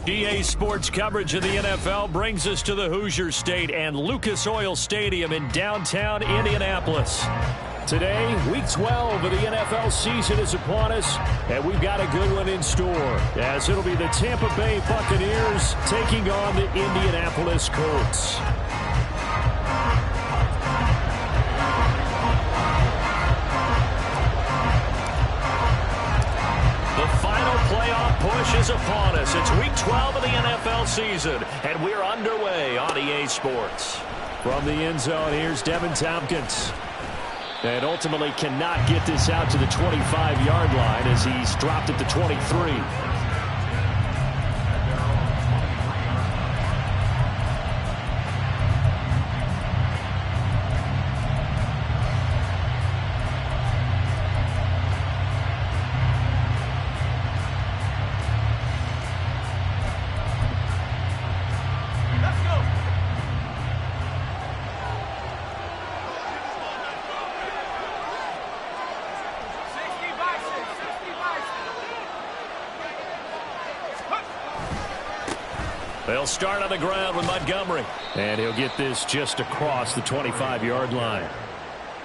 EA Sports coverage of the NFL brings us to the Hoosier State and Lucas Oil Stadium in downtown Indianapolis. Today, Week 12 of the NFL season is upon us, and we've got a good one in store, as it'll be the Tampa Bay Buccaneers taking on the Indianapolis Colts. Playoff push is upon us. It's Week 12 of the NFL season, and we're underway on EA Sports. From the end zone, here's Devin Tompkins. And ultimately cannot get this out to the 25-yard line as he's dropped it to 23. They'll start on the ground with Montgomery. And he'll get this just across the 25-yard line.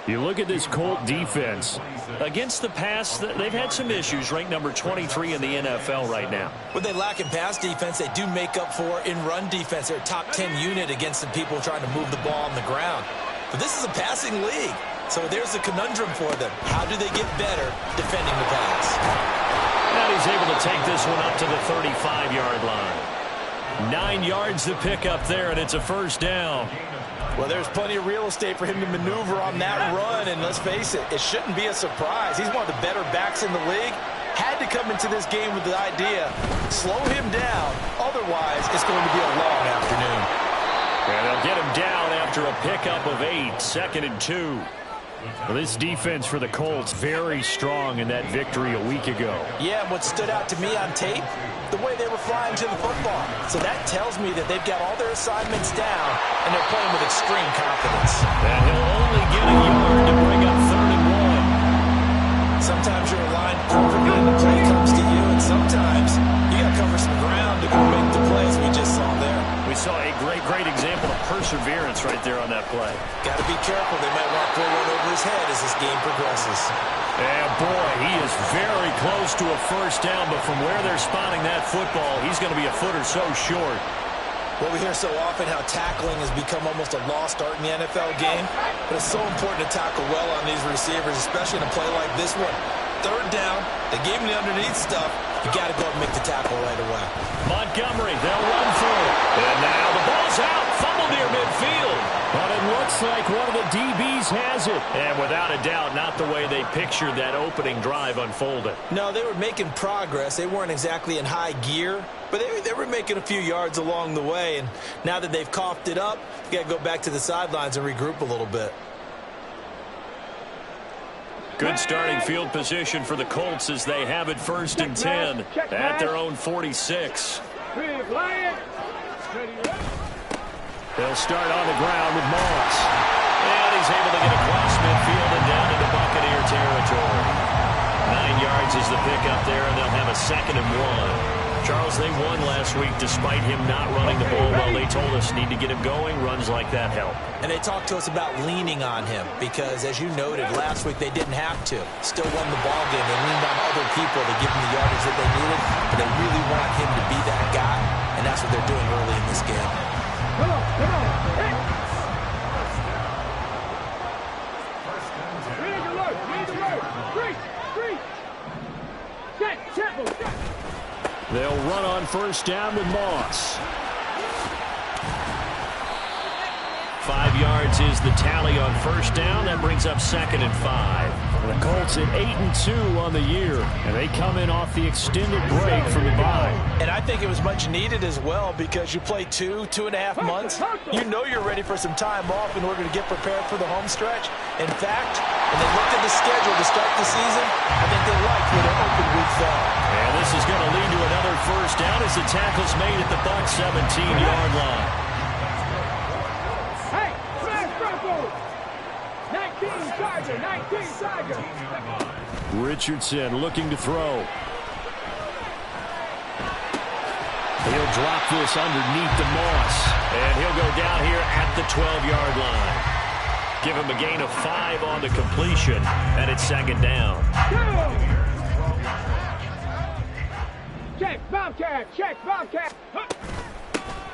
You look at this Colt defense. Against the pass, they've had some issues, ranked number 23 in the NFL right now. When they lack in pass defense, they do make up for in run defense. They're a top 10 unit against the people trying to move the ball on the ground. But this is a passing league. So there's a conundrum for them. How do they get better defending the pass? And he's able to take this one up to the 35-yard line. 9 yards to pick up there, and it's a first down. Well, there's plenty of real estate for him to maneuver on that run, and let's face it, it shouldn't be a surprise. He's one of the better backs in the league. Had to come into this game with the idea, slow him down, otherwise it's going to be a long afternoon. And they'll get him down after a pickup of 8, 2nd and 2. Well, this defense for the Colts, very strong in that victory a week ago. Yeah, and what stood out to me on tape, the way they were flying to the football. So that tells me that they've got all their assignments down, and they're playing with extreme confidence. And he'll only get a yard to bring up 3rd and 1. Sometimes you're aligned perfectly and the play comes to you, and sometimes you got to cover some ground to go make the plays we just saw there. We saw a great example of perseverance right there on that play. Got to be careful. They might want to pull one over his head as this game progresses. And boy, he is very close to a first down, but from where they're spotting that football, he's going to be a foot or so short. Well, we hear so often how tackling has become almost a lost art in the NFL game, but it's so important to tackle well on these receivers, especially in a play like this one. 3rd down, they gave him the underneath stuff. You got to go and make the tackle right away. Montgomery, they'll run for it. And now the ball's out, fumbled near midfield. But it looks like one of the DBs has it. And without a doubt, not the way they pictured that opening drive unfolded. No, they were making progress. They weren't exactly in high gear, but they were making a few yards along the way. And now that they've coughed it up, you got to go back to the sidelines and regroup a little bit. Good starting field position for the Colts as they have it 1st and 10 at their own 46. They'll start on the ground with Moss. And he's able to get across midfield and down into Buccaneer territory. 9 yards is the pickup there, and they'll have a 2nd and 1. Charles, they won last week despite him not running the ball well. They told us need to get him going. Runs like that help. And they talked to us about leaning on him because, as you noted, last week they didn't have to. Still won the ball game. They leaned on other people to give them the yardage that they needed, but they really want him to be that guy, and that's what they're doing early in this game. Come on, come on. Hey. Read the word. Free. Temple. They'll run on 1st down with Moss. 5 yards is the tally on 1st down. That brings up 2nd and 5. The Colts at 8-2 on the year, and they come in off the extended break from the bye. And I think it was much needed as well because you play 2.5 months. You know you're ready for some time off in order to get prepared for the home stretch. In fact, when they looked at the schedule to start the season, I think they liked where their open week fell. And this is going to lead to another 1st down as the tackle's made at the Bucs 17-yard line. Hey, smash Broncos! 19 Tiger. Richardson looking to throw. he'll drop this underneath the Moss. And he'll go down here at the 12-yard line. Give him a gain of 5 on the completion, and it's second down. Check, Bobcat, check, Bobcat.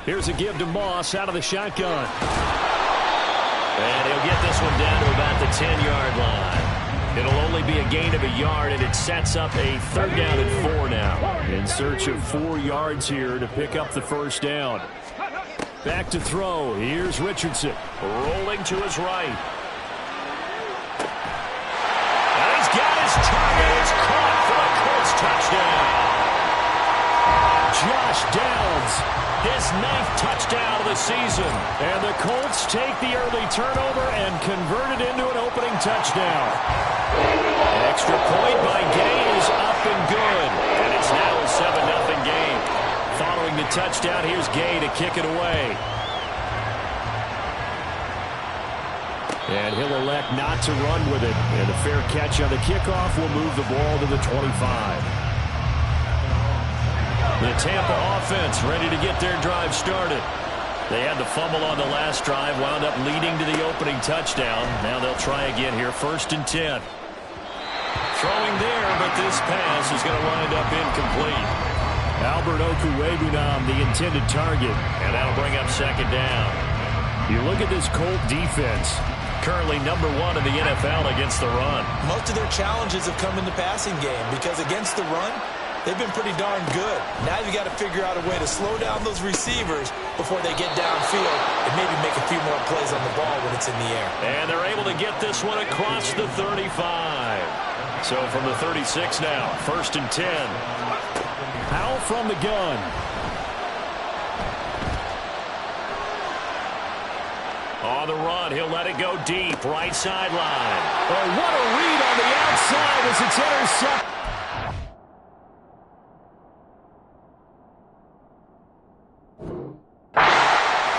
Here's a give to Moss out of the shotgun. And he'll get this one down to about the 10-yard line. It'll only be a gain of a yard, and it sets up a third down and 4 now. In search of 4 yards here to pick up the first down. Back to throw. Here's Richardson. Rolling to his right. And he's got his target. It's caught for a Colts touchdown. Josh Downs, his 9th touchdown of the season. And the Colts take the early turnover and convert it into an opening touchdown. An extra point by Gay is up and good. And it's now a 7-0 game. Following the touchdown, here's Gay to kick it away. And he'll elect not to run with it. And a fair catch on the kickoff will move the ball to the 25. The Tampa offense ready to get their drive started. They had the fumble on the last drive, wound up leading to the opening touchdown. Now they'll try again here, 1st and 10. Throwing there, but this pass is going to wind up incomplete. Albert Okwuegbunam, the intended target, and that'll bring up second down. You look at this Colt defense, currently number 1 in the NFL against the run. Most of their challenges have come in the passing game because against the run, they've been pretty darn good. Now you've got to figure out a way to slow down those receivers before they get downfield and maybe make a few more plays on the ball when it's in the air. And they're able to get this one across the 35. So from the 36 now, 1st and 10. Powell from the gun. On the run, he'll let it go deep, right sideline. Oh, what a read on the outside as it's intercepted.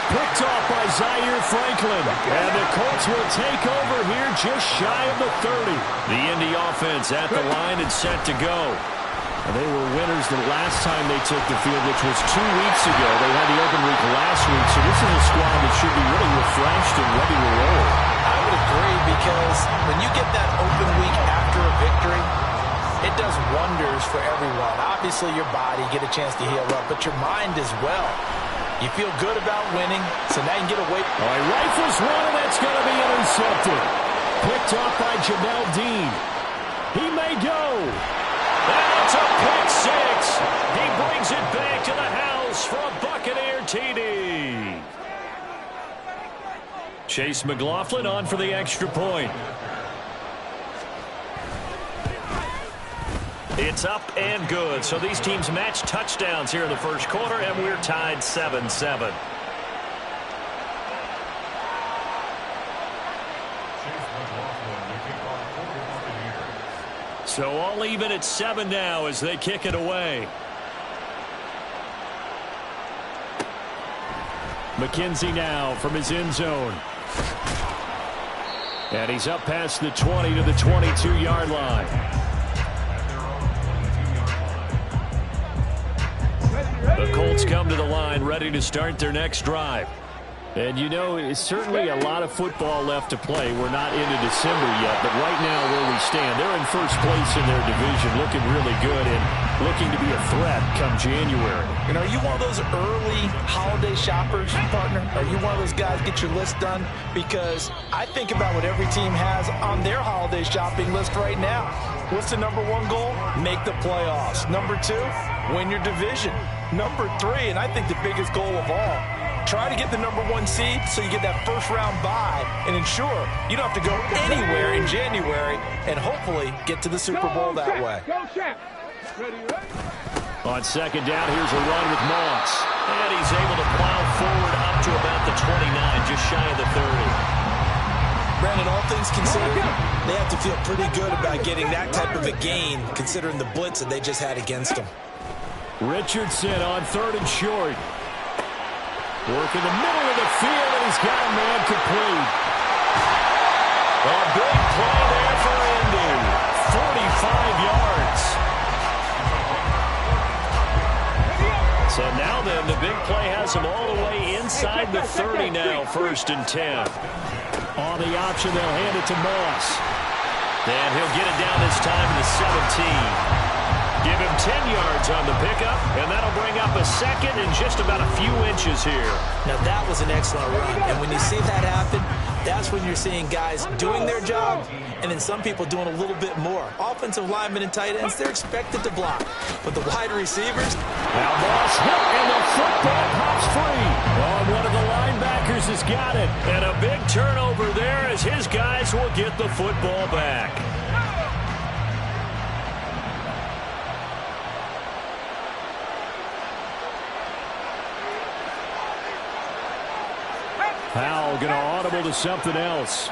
Picked off by Zaire Franklin. And the Colts will take over here just shy of the 30. The Indy offense at the line and set to go. And they were winners the last time they took the field, which was 2 weeks ago. They had the open week last week, so this is a squad that should be really refreshed and ready to roll. I would agree because when you get that open week after a victory, it does wonders for everyone. Obviously, your body, get a chance to heal up, but your mind as well. You feel good about winning, so now you can get away. All right, rifles one, and that's going to be intercepted. Picked up by Jamel Dean. He may go. That's a pick 6. He brings it back to the house for a Buccaneer TD. Chase McLaughlin on for the extra point. It's up and good. So these teams match touchdowns here in the first quarter, and we're tied 7-7. So all even at 7 now as they kick it away. McKenzie now from his end zone. And he's up past the 20 to the 22-yard line. The Colts come to the line ready to start their next drive. And you know, it's certainly a lot of football left to play. We're not into December yet, but right now where we stand, they're in first place in their division, looking really good and looking to be a threat come January. And are you one of those early holiday shoppers, partner? Are you one of those guys get your list done? Because I think about what every team has on their holiday shopping list right now. What's the number 1 goal? Make the playoffs. Number 2, win your division. Number 3, and I think the biggest goal of all, try to get the number 1 seed so you get that first-round bye and ensure you don't have to go anywhere in January and hopefully get to the Super Bowl that way. Go, Shaq. Ready, ready. On second down, here's a run with Moss. And he's able to plow forward up to about the 29, just shy of the 30. Brandon, all things considered, they have to feel pretty good about getting that type of a gain considering the blitz that they just had against them. Richardson on 3rd and short. Work in the middle of the field, and he's got a man complete. A big play there for Indy. 45 yards. So now then, the big play has him all the way inside the 30 now, 1st and 10. On the option, they'll hand it to Moss. And he'll get it down this time to the 17. Give him 10 yards on the pickup, and that'll bring up a second and just about a few inches here. Now, that was an excellent run, and when you see that happen, that's when you're seeing guys doing their job and then some people doing a little bit more. Offensive linemen and tight ends, they're expected to block. But the wide receivers... Now Moss hit, and the football pops free. Oh, one of the linebackers has got it. And a big turnover there as his guys will get the football back. Powell going to audible to something else.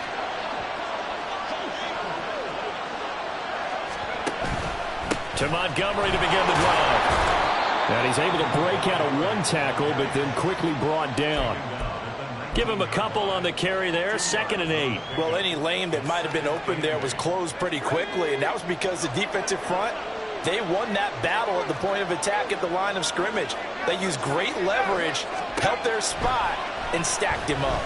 To Montgomery to begin the drive. And he's able to break out of one tackle, but then quickly brought down. Give him a couple on the carry there, 2nd and 8. Well, any lane that might have been open there was closed pretty quickly, and that was because the defensive front, they won that battle at the point of attack at the line of scrimmage. They used great leverage, held their spot, and stacked him up.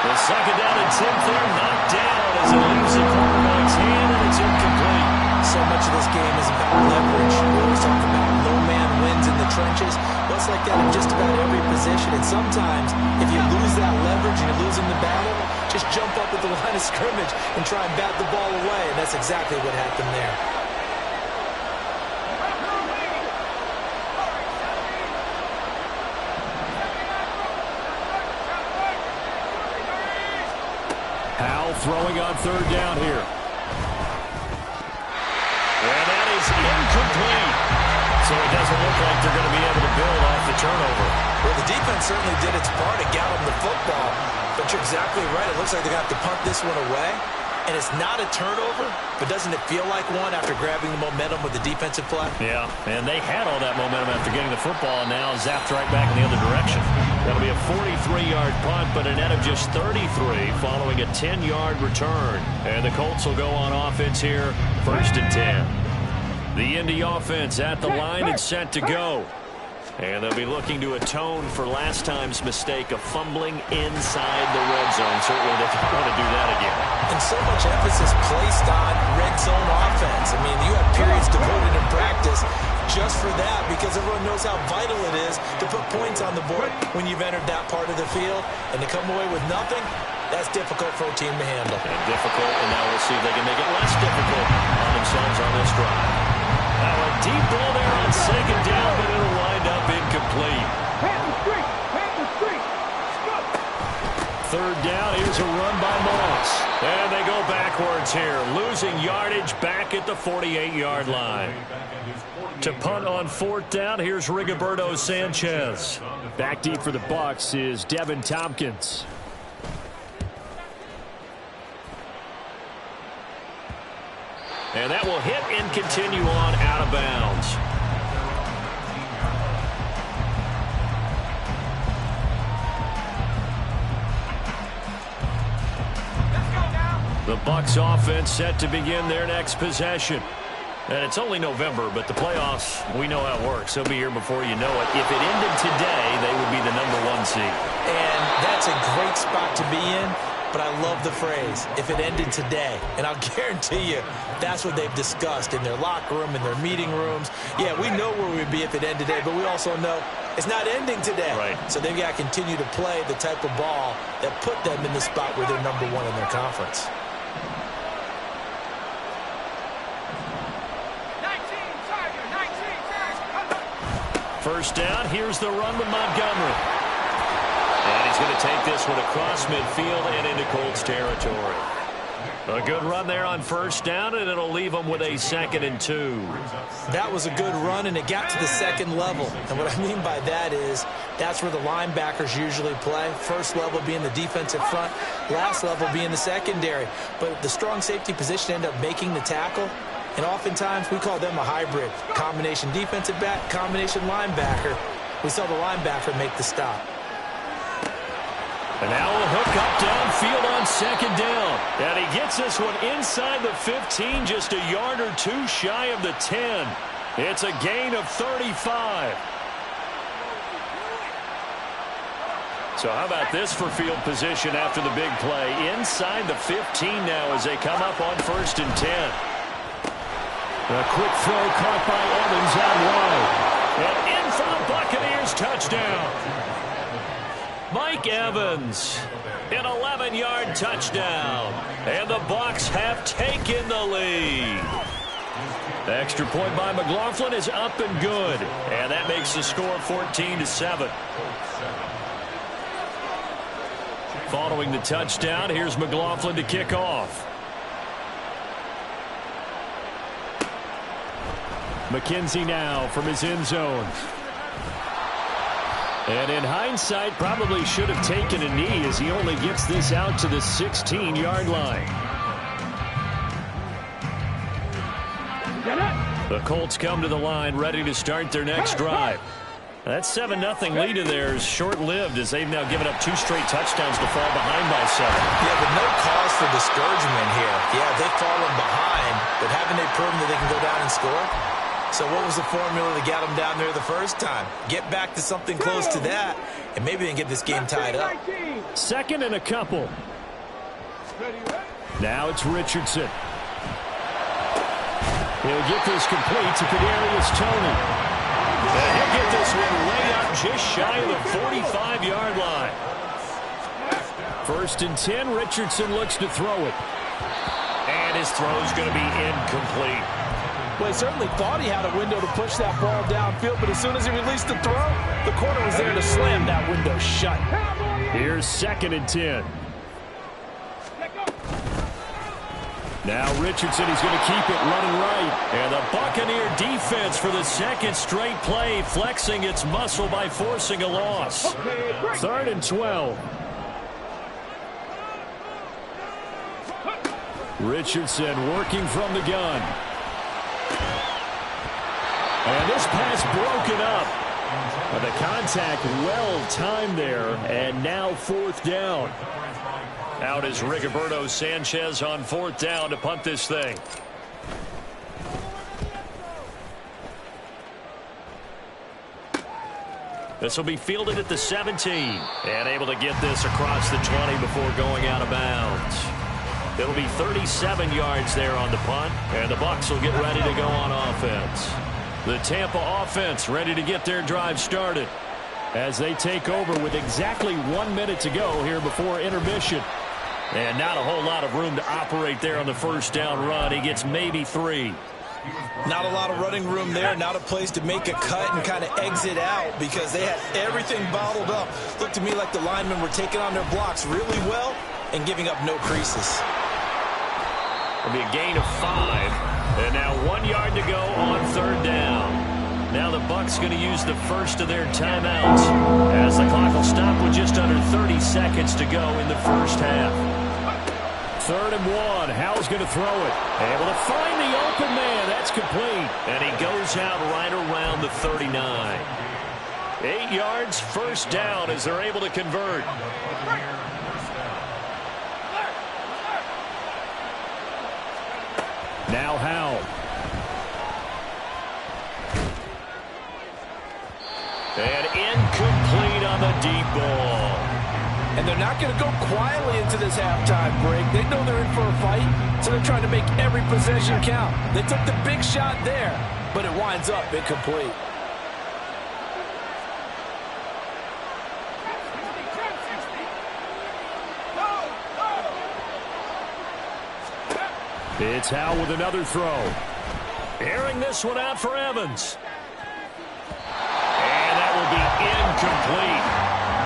The 2nd down and 10 there, knocked down as it leaves the quarterback's hand, and it's incomplete. So much of this game is about leverage. We always talk about low man wins in the trenches. Well, it's like that in just about every position. And sometimes, if you lose that leverage and you're losing the battle, just jump up at the line of scrimmage and try and bat the ball away. And that's exactly what happened there. Powell throwing on 3rd down here. And that is incomplete. So it doesn't look like they're going to be able to build off the turnover. Well, the defense certainly did its part to get them the football. But you're exactly right. It looks like they're going to have to punt this one away. And it's not a turnover, but doesn't it feel like one after grabbing the momentum with the defensive play? Yeah, and they had all that momentum after getting the football, and now zapped right back in the other direction. That'll be a 43-yard punt, but a net of just 33 following a 10-yard return. And the Colts will go on offense here, 1st and 10. The Indy offense at the line and set to go. And they'll be looking to atone for last time's mistake of fumbling inside the red zone. Certainly they don't want to do that again. And so much emphasis placed on red zone offense. I mean, you have periods devoted in practice just for that because everyone knows how vital it is to put points on the board when you've entered that part of the field. And to come away with nothing, that's difficult for a team to handle. And difficult, and now we'll see if they can make it less difficult on themselves on this drive. Now a deep ball there on 2nd down, but it'll wind up incomplete. Third down, here's a run by Moss. And they go backwards here, losing yardage back at the 48-yard line. To punt on 4th down, here's Rigoberto Sanchez. Back deep for the Bucs is Devin Tompkins. And that will hit and continue on out of bounds. The Bucs offense set to begin their next possession. And it's only November, but the playoffs, we know how it works. They'll be here before you know it. If it ended today, they would be the #1 seed. And that's a great spot to be in. But I love the phrase, if it ended today. And I'll guarantee you, that's what they've discussed in their locker room, in their meeting rooms. Yeah, we know where we'd be if it ended today, but we also know it's not ending today. Right. So they've got to continue to play the type of ball that put them in the spot where they're #1 in their conference. First down, here's the run with Montgomery. And he's going to take this one across midfield and into Colts territory. A good run there on first down, and it'll leave them with a 2nd and 2. That was a good run, and it got to the 2nd level. And what I mean by that is that's where the linebackers usually play. First level being the defensive front, last level being the secondary. But the strong safety position ended up making the tackle. And oftentimes we call them a hybrid. Combination defensive back, combination linebacker. We saw the linebacker make the stop. And now a hook up downfield on 2nd down. And he gets this one inside the 15, just a yard or two shy of the 10. It's a gain of 35. So how about this for field position after the big play? Inside the 15 now as they come up on 1st and 10. A quick throw caught by Evans out wide. And in for the Buccaneers touchdown. Mike Evans, an 11-yard touchdown. And the Bucs have taken the lead. The extra point by McLaughlin is up and good. And that makes the score 14-7. Following the touchdown, here's McLaughlin to kick off. McKenzie now from his end zone. And in hindsight, probably should have taken a knee as he only gets this out to the 16-yard line. The Colts come to the line ready to start their next drive. That 7-0 lead of theirs short-lived as they've now given up 2 straight touchdowns to fall behind by 7. Yeah, but no cause for discouragement here. Yeah, they've fallen behind, but haven't they proven that they can go down and score? So what was the formula that got them down there the first time? Get back to something close to that, and maybe they can get this game tied up. 2nd and a couple. Now it's Richardson. He'll get this complete to Kadarius Toney. And he'll get this one way up just shy of the 45-yard line. 1st and 10, Richardson looks to throw it. And his throw's going to be incomplete. Well, he certainly thought he had a window to push that ball downfield, but as soon as he released the throw, the corner was there to slam that window shut. Here's 2nd and 10. Now Richardson, he's going to keep it running right. And the Buccaneer defense for the 2nd straight play, flexing its muscle by forcing a loss. 3rd and 12. Richardson working from the gun. And this pass broken up. And the contact well timed there. And now 4th down. Out is Rigoberto Sanchez on 4th down to punt this thing. This will be fielded at the 17. And able to get this across the 20 before going out of bounds. It'll be 37 yards there on the punt. And the Bucs will get ready to go on offense. The Tampa offense ready to get their drive started as they take over with exactly 1 minute to go here before intermission. And not a whole lot of room to operate there on the 1st down run. He gets maybe 3. Not a lot of running room there. Not a place to make a cut and kind of exit out because they had everything bottled up. Looked to me like the linemen were taking on their blocks really well and giving up no creases. It'll be a gain of 5. And now 1 yard to go on 3rd down. Now the Bucs going to use the first of their timeouts as the clock will stop with just under 30 seconds to go in the 1st half. 3rd and 1. Howell's going to throw it. Able to find the open man. That's complete. And he goes out right around the 39. 8 yards, 1st down as they're able to convert. Now Howell. And incomplete on the deep ball. And they're not going to go quietly into this halftime break. They know they're in for a fight, so they're trying to make every possession count. They took the big shot there, but it winds up incomplete. It's Howell with another throw. Airing this one out for Evans. And that will be incomplete.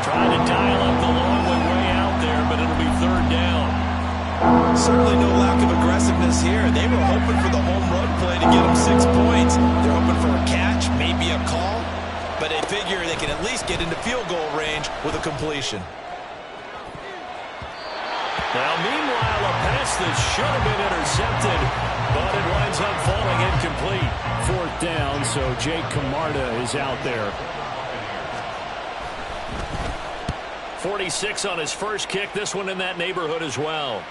Trying to dial up the long one way out there, but it'll be 3rd down. Certainly no lack of aggressiveness here. They were hoping for the home run play to get them 6 points. They're hoping for a catch, maybe a call, but they figure they can at least get into field goal range with a completion. Now, meanwhile, a pass that should have been intercepted, but it winds up falling incomplete. 4th down, so Jake Camarda is out there. 46 on his first kick. This one in that neighborhood as well.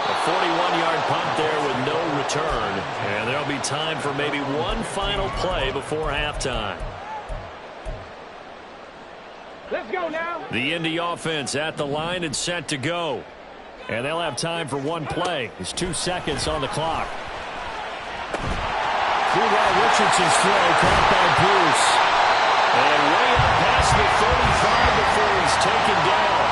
A 41-yard punt there with no return, and there'll be time for maybe one final play before halftime. Let's go now. The Indy offense at the line and set to go. And they'll have time for one play. There's 2 seconds on the clock. Through Richardson's throw, caught by Bruce. And way up past the 35 before he's taken down.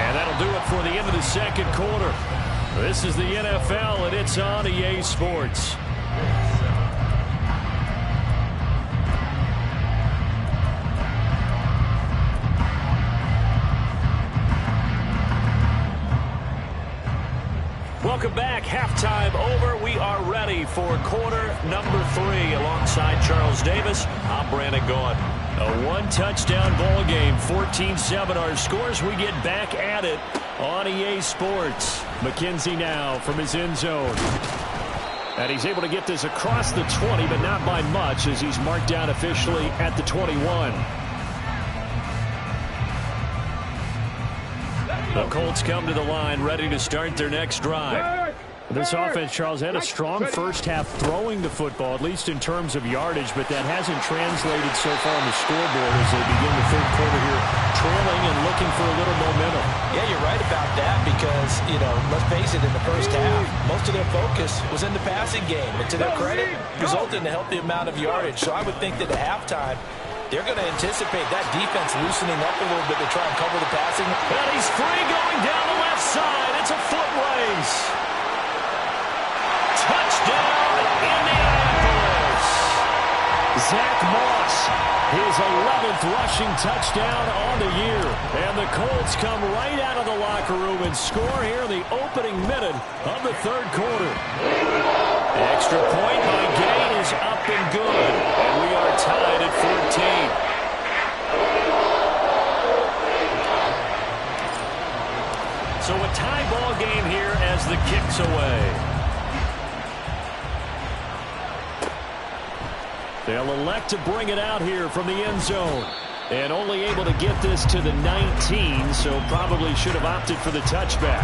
And that'll do it for the end of the second quarter. This is the NFL, and it's on EA Sports. Welcome back. Halftime over. We are ready for quarter number 3. Alongside Charles Davis, I'm Brandon Gaud. A one-touchdown ball game, 14-7 our scores. We get back at it on EA Sports. McKenzie now from his end zone. And he's able to get this across the 20, but not by much, as he's marked down officially at the 21. The Colts come to the line, ready to start their next drive. This offense, Charles, had a strong first half throwing the football, at least in terms of yardage, but that hasn't translated so far on the scoreboard as they begin the third quarter here, trailing and looking for a little momentum. Yeah, you're right about that because, let's face it, in the first half, most of their focus was in the passing game. And to their credit, resulted in a healthy amount of yardage. So I would think that at halftime, they're going to anticipate that defense loosening up a little bit to try and cover the passing. And he's free going down the left side. It's a foot race. Touchdown, Indianapolis. Zach Moss, his 11th rushing touchdown on the year. And the Colts come right out of the locker room and score here in the opening minute of the third quarter. The extra point by Gay is up and good. And we are tied at 14. So a tie ball game here as the kick's away. They'll elect to bring it out here from the end zone. And only able to get this to the 19, so probably should have opted for the touchback.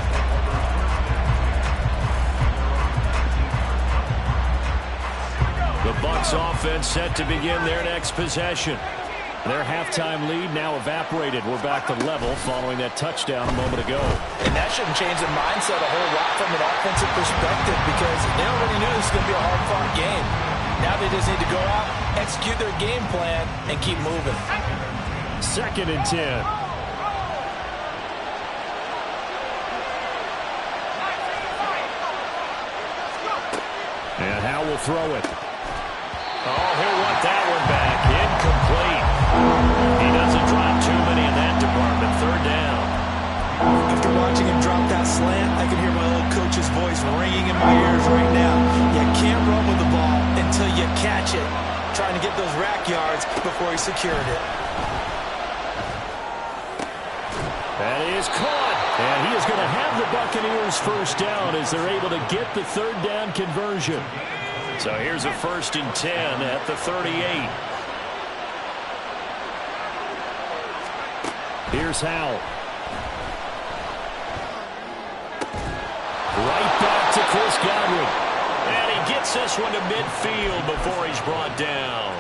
The Bucs offense set to begin their next possession. Their halftime lead now evaporated. We're back to level following that touchdown a moment ago. And that shouldn't change their mindset a whole lot from an offensive perspective because they already knew this was going to be a hard-fought game. Now they just need to go out, execute their game plan, and keep moving. 2nd and 10. And Howe will throw it. Oh, he'll want that one back. Incomplete. He doesn't drop too many in that department. 3rd down. After watching him drop that slant, I can hear my old coach's voice ringing in my ears right now. You can't run with the ball until you catch it. Trying to get those rack yards before he secured it. That is caught. And he is going to have the Buccaneers first down as they're able to get the 3rd down conversion. So here's a 1st and 10 at the 38. Here's Howe. Right back to Chris Godwin. And he gets this one to midfield before he's brought down.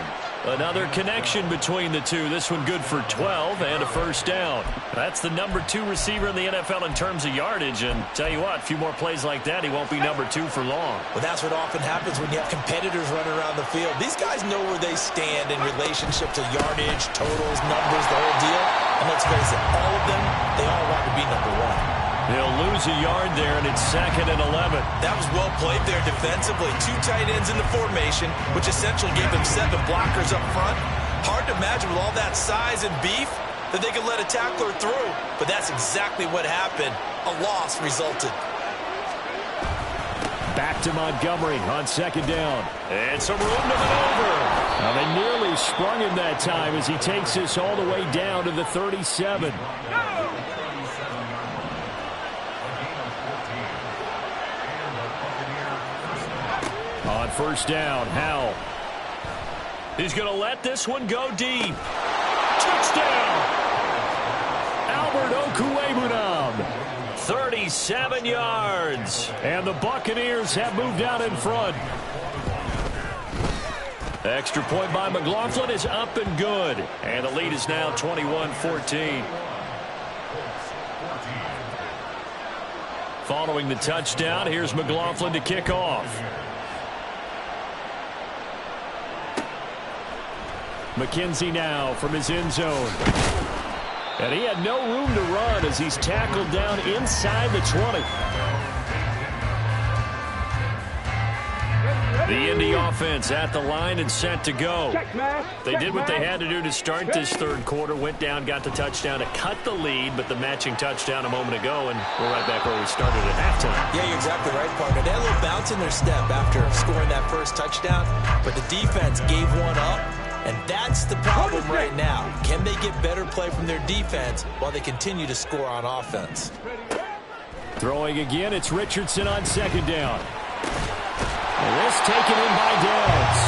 Another connection between the two. This one good for 12 and a first down. That's the number 2 receiver in the NFL in terms of yardage. And tell you what, a few more plays like that, he won't be number 2 for long. Well, that's what often happens when you have competitors running around the field. These guys know where they stand in relationship to yardage, totals, numbers, the whole deal. And let's face it, all of them, they all want to be number 1. They'll lose a yard there, and it's 2nd and 11. That was well played there defensively. 2 tight ends in the formation, which essentially gave them 7 blockers up front. Hard to imagine with all that size and beef that they could let a tackler through. But that's exactly what happened. A loss resulted. Back to Montgomery on 2nd down. And some room to maneuver. Now they nearly sprung him that time as he takes this all the way down to the 37. On 1st down, Howe. He's going to let this one go deep. Touchdown! Albert Okwuegbunam. 37 yards. And the Buccaneers have moved out in front. Extra point by McLaughlin is up and good. And the lead is now 21-14. Following the touchdown, here's McLaughlin to kick off. McKenzie now from his end zone. And he had no room to run as he's tackled down inside the 20. The Indy offense at the line and set to go. They did what they had to do to start this third quarter. Went down, got the touchdown to cut the lead, but the matching touchdown a moment ago, and we're right back where we started at halftime. Yeah, you're exactly right, partner. They had a little bounce in their step after scoring that first touchdown, but the defense gave one up, and that's the problem right now. Can they get better play from their defense while they continue to score on offense? Throwing again, it's Richardson on second down. This taken in by Downs.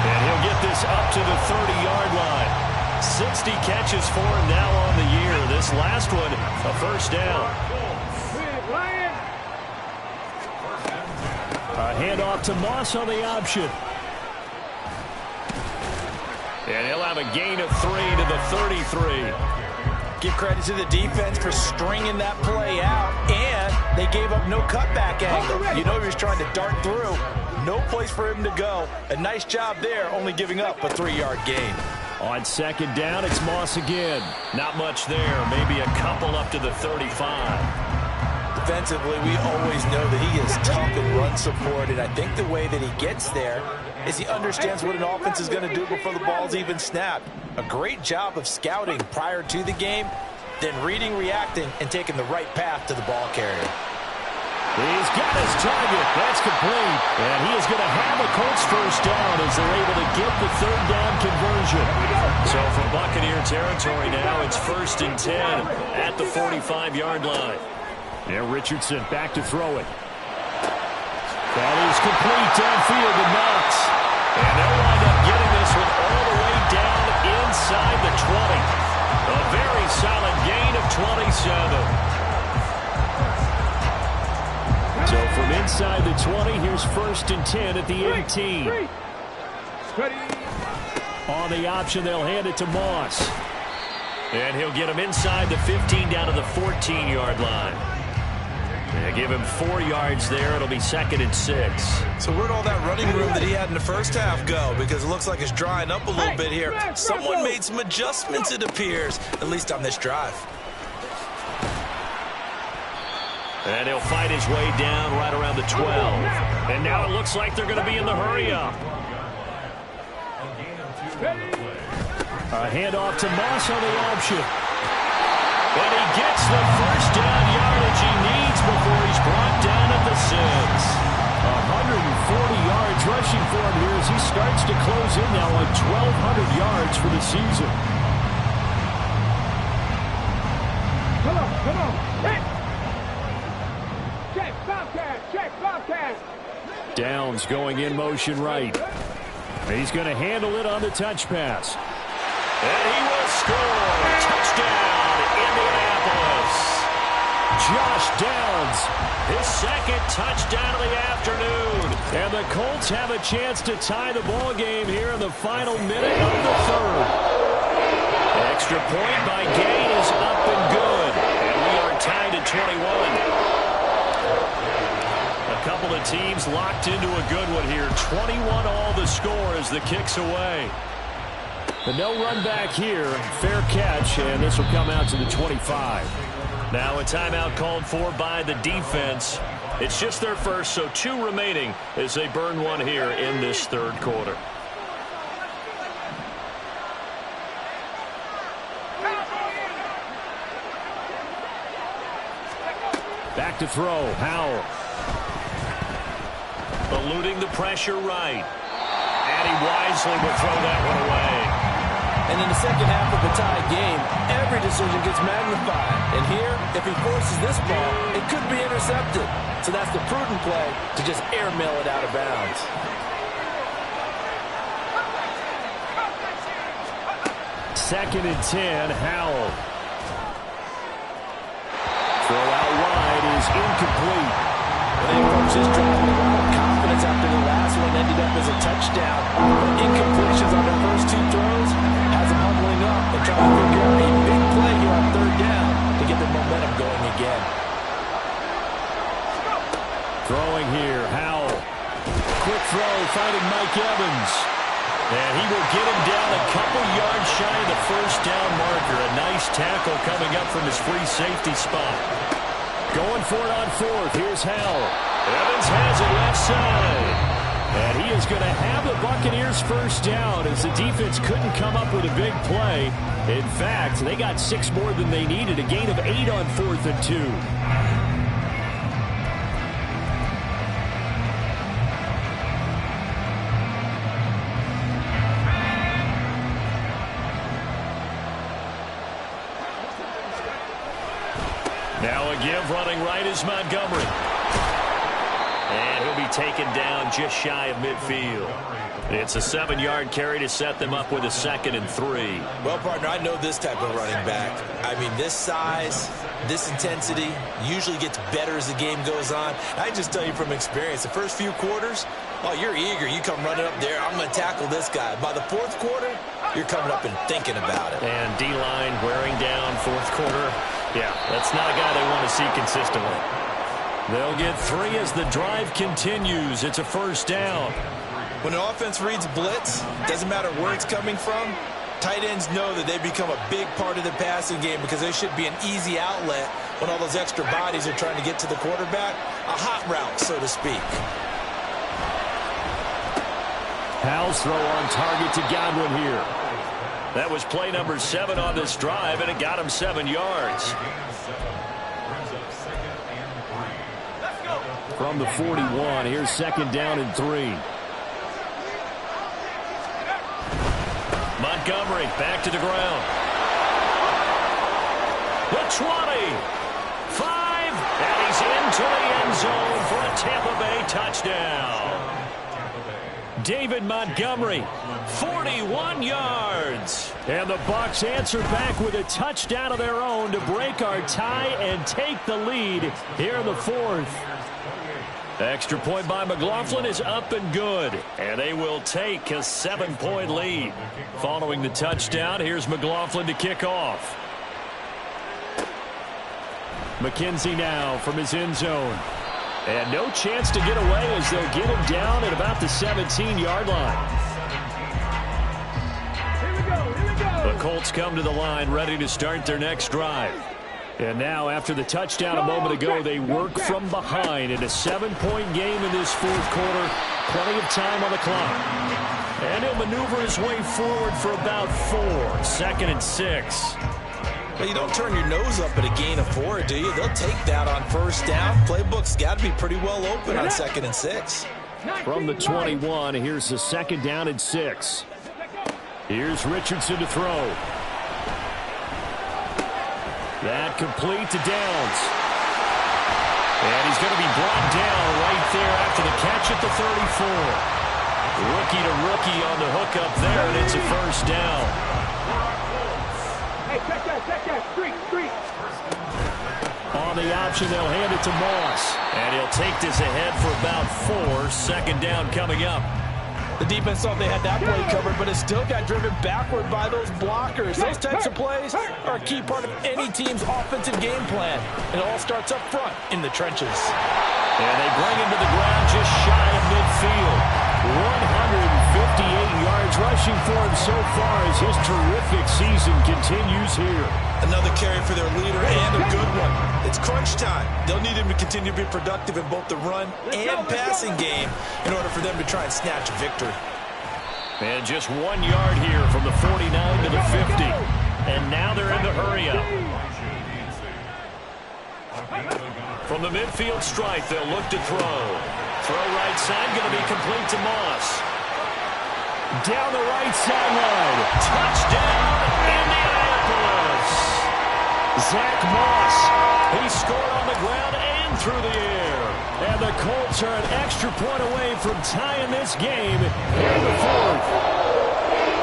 And he'll get this up to the 30-yard line. 60 catches for him now on the year. This last one, a first down. A handoff to Moss on the option. And he'll have a gain of 3 to the 33. Give credit to the defense for stringing that play out, and they gave up no cutback angle. You know he was trying to dart through. No place for him to go. A nice job there, only giving up a 3-yard gain. On second down, it's Moss again. Not much there. Maybe a couple up to the 35. Defensively, we always know that he is tough in run support, and I think the way that he gets there is he understands what an offense is going to do before the ball's even snapped. A great job of scouting prior to the game, then reading, reacting, and taking the right path to the ball carrier. He's got his target. That's complete. And he is going to have a Colts first down as they're able to get the third down conversion. So from Buccaneer territory now, it's 1st and 10 at the 45-yard line. Now Richardson back to throw it. That is complete downfield to Knox. And they'll wind up getting this one all the way down inside the 20. A very solid gain of 27. So from inside the 20, here's 1st and 10 at the 18. On the option, they'll hand it to Moss. And he'll get him inside the 15 down to the 14-yard line. They give him 4 yards there. It'll be 2nd and 6. So where'd all that running room that he had in the first half go? Because it looks like it's drying up a little bit here. Someone made some adjustments, it appears, at least on this drive. And he'll fight his way down right around the 12. And now it looks like they're going to be in the hurry-up. A handoff to Moss on the option. And he gets the first down yardage he needs before he's brought down at the 6. 140 yards rushing for him here as he starts to close in now on 1,200 yards for the season. Come on. Hit. Check, Bobcat. Downs going in motion right. He's going to handle it on the touch pass. And he will score. Touchdown, Indianapolis. Josh Downs, his 2nd touchdown of the afternoon. And the Colts have a chance to tie the ball game here in the final minute of the 3rd. Extra point by Gain is up and good. And we are tied at 21. A couple of teams locked into a good one here. 21 all the score as the kick's away. But no run back here. Fair catch, and this will come out to the 25. Now a timeout called for by the defense. It's just their first, so 2 remaining as they burn one here in this third quarter. Back to throw, Howell. Eluding the pressure right. And he wisely will throw that one away. And in the second half of the tie game, every decision gets magnified. And here, if he forces this ball, it could be intercepted. So that's the prudent play to just airmail it out of bounds. 2nd and 10, Howell. Throw out wide is incomplete. They approach this drive with a lot of confidence after the last one ended up as a touchdown. Incompletions on their first 2 throws has them huddling up and trying to figure out a big play here on 3rd down to get the momentum going again. Throwing here, Howell. Quick throw, finding Mike Evans. And he will get him down a couple yards shy of the 1st down marker. A nice tackle coming up from his free safety spot. Going for it on 4th. Here's Howell. Evans has it left side. And he is going to have the Buccaneers 1st down as the defense couldn't come up with a big play. In fact, they got 6 more than they needed. A gain of 8 on 4th and 2. Now a give running right is Montgomery. And he'll be taken down just shy of midfield. It's a 7-yard carry to set them up with a 2nd and 3. Well, partner, I know this type of running back. I mean, this size, this intensity usually gets better as the game goes on. I just tell you from experience, the first few quarters, oh, you're eager. You come running up there, I'm going to tackle this guy. By the 4th quarter, you're coming up and thinking about it. And D-line wearing down 4th quarter. Yeah, that's not a guy they want to see consistently. They'll get 3 as the drive continues. It's a 1st down. When an offense reads blitz, doesn't matter where it's coming from, tight ends know that they become a big part of the passing game because they should be an easy outlet when all those extra bodies are trying to get to the quarterback. A hot route, so to speak. Howell's throw on target to Godwin here. That was play number 7 on this drive, and it got him 7 yards. From the 41, here's 2nd down and 3. Montgomery back to the ground. The 20, 5, and he's into the end zone for a Tampa Bay touchdown. David Montgomery, 41 yards. And the Bucs answer back with a touchdown of their own to break our tie and take the lead here in the 4th. Extra point by McLaughlin is up and good. And they will take a 7-point lead. Following the touchdown, here's McLaughlin to kick off. McKenzie now from his end zone. And no chance to get away as they'll get him down at about the 17-yard line. The Colts come to the line ready to start their next drive. And now, after the touchdown a moment ago, they work from behind in a 7-point game in this 4th quarter. Plenty of time on the clock. And he'll maneuver his way forward for about 4. 2nd and 6. Well, you don't turn your nose up at a gain of 4, do you? They'll take that on 1st down. Playbook's got to be pretty well open on 2nd and 6. From the 21, here's the 2nd down and 6. Here's Richardson to throw. That complete to Downs. And he's going to be brought down right there after the catch at the 34. Rookie to rookie on the hook up there, and it's a 1st down. Hey, check that, street. On the option, they'll hand it to Moss. And he'll take this ahead for about 4. 2nd down coming up. The defense thought they had that play covered, but it still got driven backward by those blockers. Those types of plays are a key part of any team's offensive game plan. It all starts up front in the trenches. And they bring him to the ground just shy of midfield. 158 yards rushing for him so far as his terrific season continues here. Another carry for their leader and a good one. It's crunch time. They'll need him to continue to be productive in both the run and passing game in order for them to try and snatch a victory. And just 1 yard here from the 49 to the 50. And now they're in the hurry-up. From the midfield stripe, they'll look to throw. Throw right side, going to be complete to Moss. Down the right sideline. Touchdown, Indianapolis. Zach Moss. He scored on the ground and through the air. And the Colts are an extra point away from tying this game here in the 4th.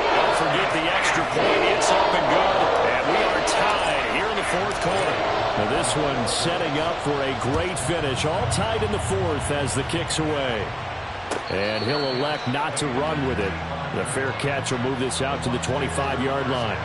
Well, for get the extra point. It's up and good. And we are tied here in the fourth quarter. Now this one setting up for a great finish. All tied in the fourth as the kick's away. And he'll elect not to run with it. The fair catch will move this out to the 25-yard line.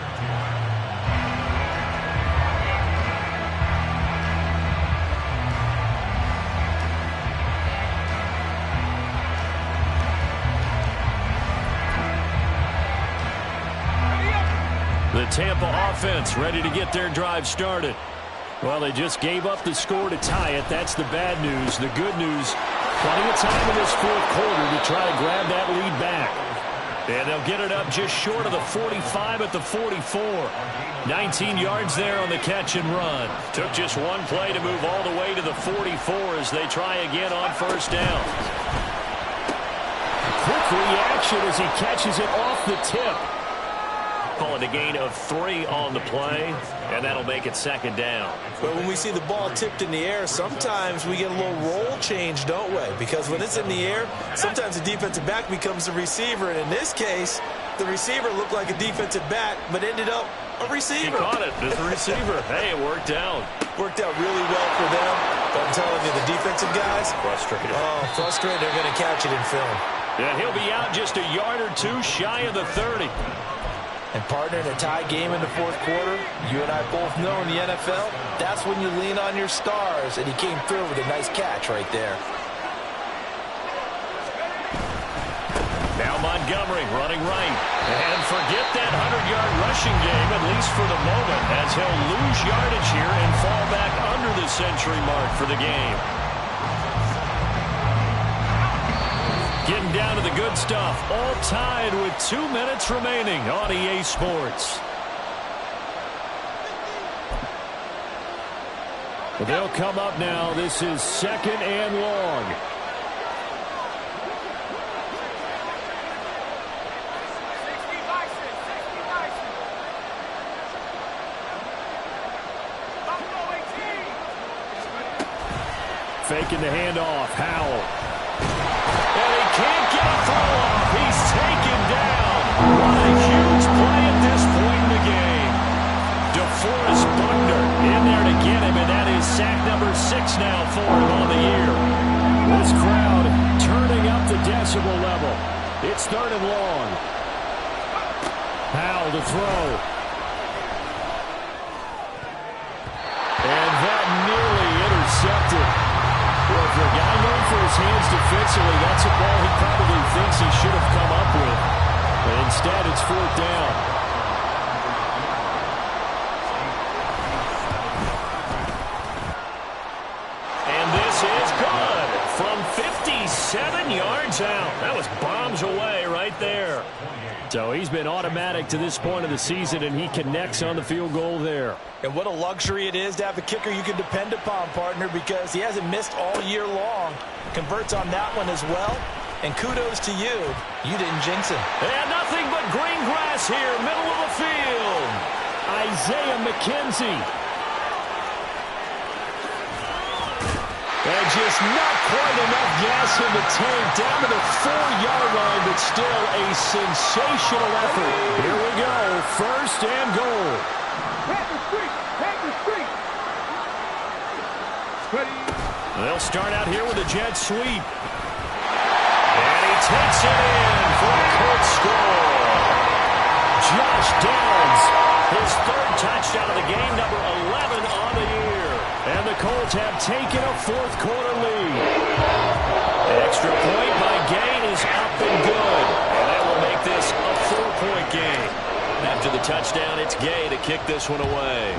The Tampa offense ready to get their drive started. Well, they just gave up the score to tie it. That's the bad news. The good news, plenty of time in this fourth quarter to try to grab that lead back. And they'll get it up just short of the 45 at the 44. 19 yards there on the catch and run. Took just one play to move all the way to the 44 as they try again on first down. Quick reaction as he catches it off the tip. Call it a gain of 3 on the play, and that'll make it second down. But when we see the ball tipped in the air, sometimes we get a little roll change, don't we? Because when it's in the air, sometimes the defensive back becomes the receiver. And in this case, the receiver looked like a defensive back, but ended up a receiver. He caught it as a receiver. Hey, it worked out. Worked out really well for them. But I'm telling you, the defensive guys, frustrated. Oh, frustrated. They're going to catch it in film. And he'll be out just a yard or 2 shy of the 30. And partner, in a tie game in the fourth quarter, you and I both know in the NFL, that's when you lean on your stars, and he came through with a nice catch right there. Now Montgomery running right. And forget that 100-yard rushing game, at least for the moment, as he'll lose yardage here and fall back under the century mark for the game. Getting down to the good stuff. All tied with 2 minutes remaining on EA Sports. They'll come up now. This is second and long. Faking the handoff. Howell. Can't get a throw off. He's taken down. What a huge play at this point in the game. DeForest Buckner in there to get him, and that is sack number 6 now for him on the year. This crowd turning up the decibel level. It's third and long. Howell to throw. And that nearly intercepted. Well, for a guy known for his hands defensively, that's a ball he probably thinks he should have come up with. But instead, it's fourth down. And this is good from 57 yards out. That was bombs away right there. So he's been automatic to this point of the season, and he connects on the field goal there. And what a luxury it is to have a kicker you can depend upon, partner, because he hasn't missed all year long. Converts on that one as well. And kudos to you. You didn't jinx him. And nothing but green grass here, middle of the field. Isaiah McKenzie. And just not quite enough gas in the tank. Down to the 4-yard line, but still a sensational effort. Here we go, first and goal. They'll start out here with a jet sweep. And he takes it in for a Colts score. Josh Downs, his 3rd touchdown of the game, number 11 on the year. And the Colts have taken a fourth quarter lead. Extra point by Gain is up and good. And that will make this a 4-point game. After the touchdown, it's Gay to kick this one away.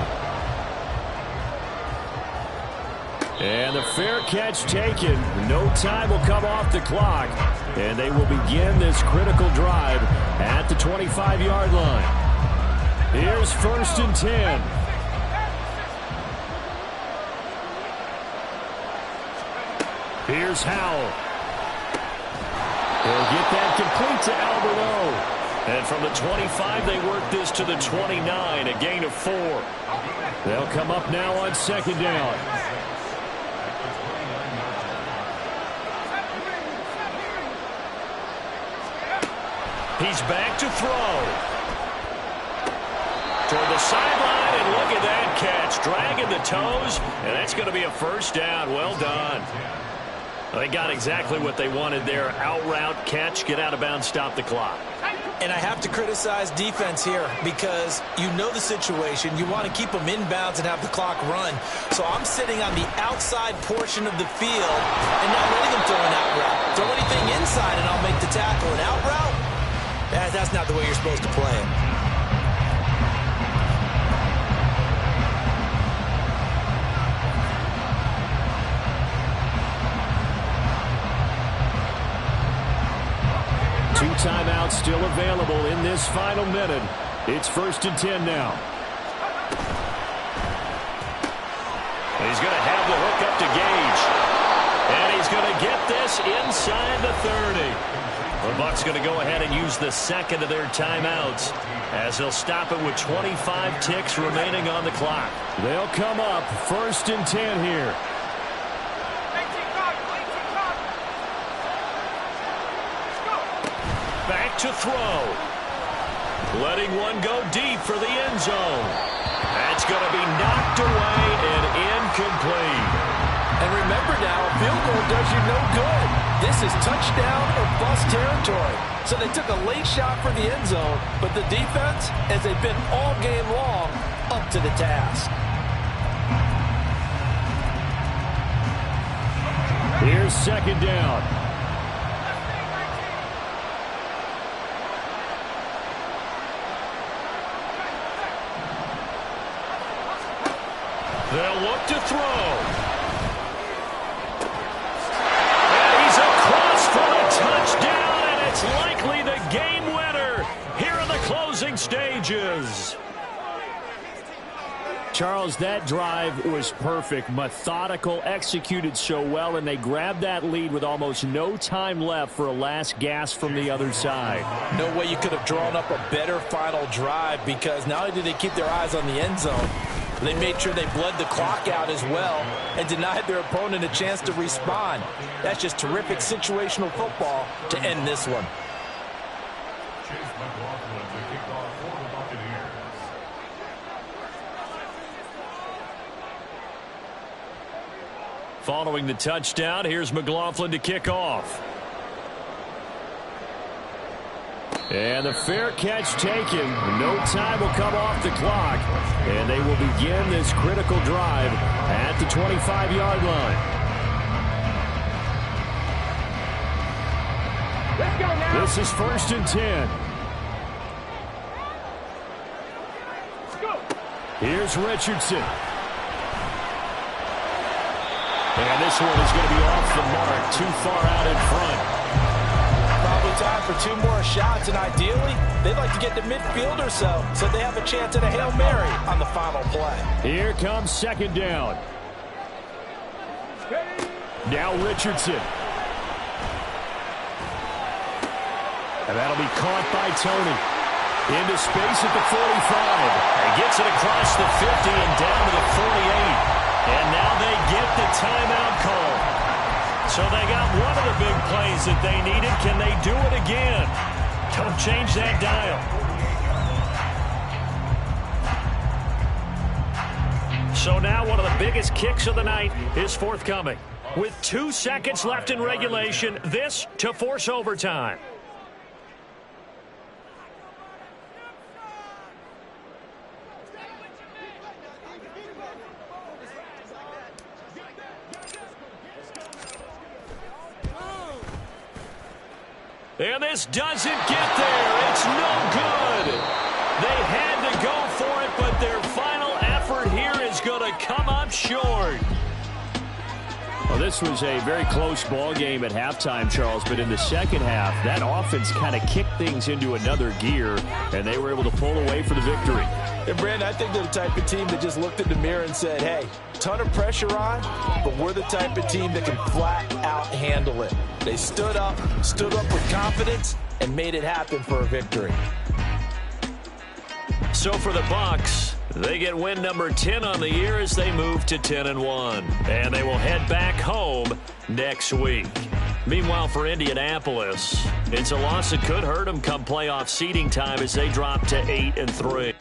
And the fair catch taken. No time will come off the clock. And they will begin this critical drive at the 25-yard line. Here's first and 10. Here's Howell. He'll get that complete to Alberto. And from the 25, they work this to the 29, a gain of 4. They'll come up now on second down. He's back to throw. the sideline, and look at that catch. Dragging the toes, and that's going to be a first down. Well done. They got exactly what they wanted there. Out route, catch, get out of bounds, stop the clock. And I have to criticize defense here because you know the situation. You want to keep them inbounds and have the clock run. So I'm sitting on the outside portion of the field and not letting them throw an out route. Throw anything inside and I'll make the tackle. An out route? That's not the way you're supposed to play it. Two timeouts still available in this final minute. It's 1st and 10 now. And he's going to have the hook up to Gage. And he's going to get this inside the 30. The Bucs going to go ahead and use the second of their timeouts as they'll stop it with 25 ticks remaining on the clock. They'll come up 1st and 10 here. Back to throw. Letting one go deep for the end zone. That's going to be knocked away and incomplete. And remember now, a field goal does you no good. This is touchdown or bust territory. So they took a late shot for the end zone, but the defense, as they've been all game long, up to the task. Here's 2nd down. They'll look to throw. And he's across for a touchdown, and it's likely the game winner here in the closing stages. Charles, that drive was perfect, methodical, executed so well, and they grabbed that lead with almost no time left for a last gasp from the other side. No way you could have drawn up a better final drive because not only did they keep their eyes on the end zone, they made sure they bled the clock out as well and denied their opponent a chance to respond. That's just terrific situational football to end this one. Following the touchdown, here's McLaughlin to kick off. And the fair catch taken. No time will come off the clock. And they will begin this critical drive at the 25-yard line. Let's go now. This is 1st and 10. Let's go. Here's Richardson. And this one is going to be off the mark, too far out in front. Probably time for 2 more shots, and ideally, they'd like to get to midfield or so they have a chance at a Hail Mary on the final play. Here comes 2nd down. Now Richardson. And that'll be caught by Tony. Into space at the 45. And gets it across the 50 and down to the 48. And now they get the timeout call. So they got one of the big plays that they needed. Can they do it again? Don't change that dial. So now one of the biggest kicks of the night is forthcoming. With 2 seconds left in regulation, this to force overtime. And this doesn't get there. It's no good. They had to go for it, but their final effort here is going to come up short. Well, this was a very close ball game at halftime, Charles, but in the second half, that offense kind of kicked things into another gear, and they were able to pull away for the victory. And, Brandon, I think they're the type of team that just looked in the mirror and said, hey, ton of pressure on, but we're the type of team that can flat out handle it. They stood up with confidence, and made it happen for a victory. So for the Bucs, they get win number 10 on the year as they move to 10-1. And they will head back home next week. Meanwhile, for Indianapolis, it's a loss that could hurt them come playoff seeding time as they drop to 8-3.